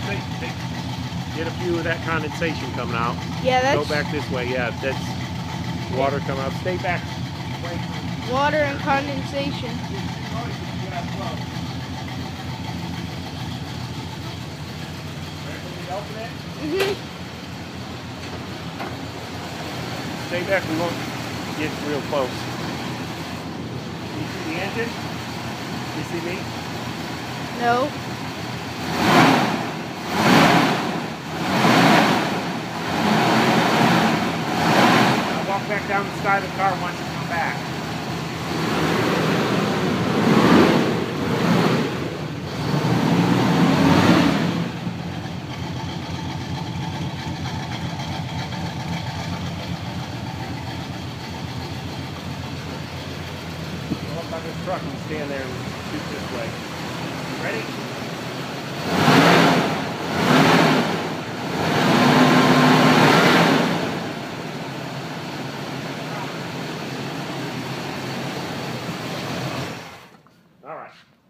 Get a few of that condensation coming out. Yeah, that's... Go back this way. Yeah, that's water coming out. Stay back. Water and condensation. Stay back, we won't get real close. You see the engine? You see me? No. Now walk back down the side of the car once you come back. Go up on this truck and stand there and shoot this way. Ready?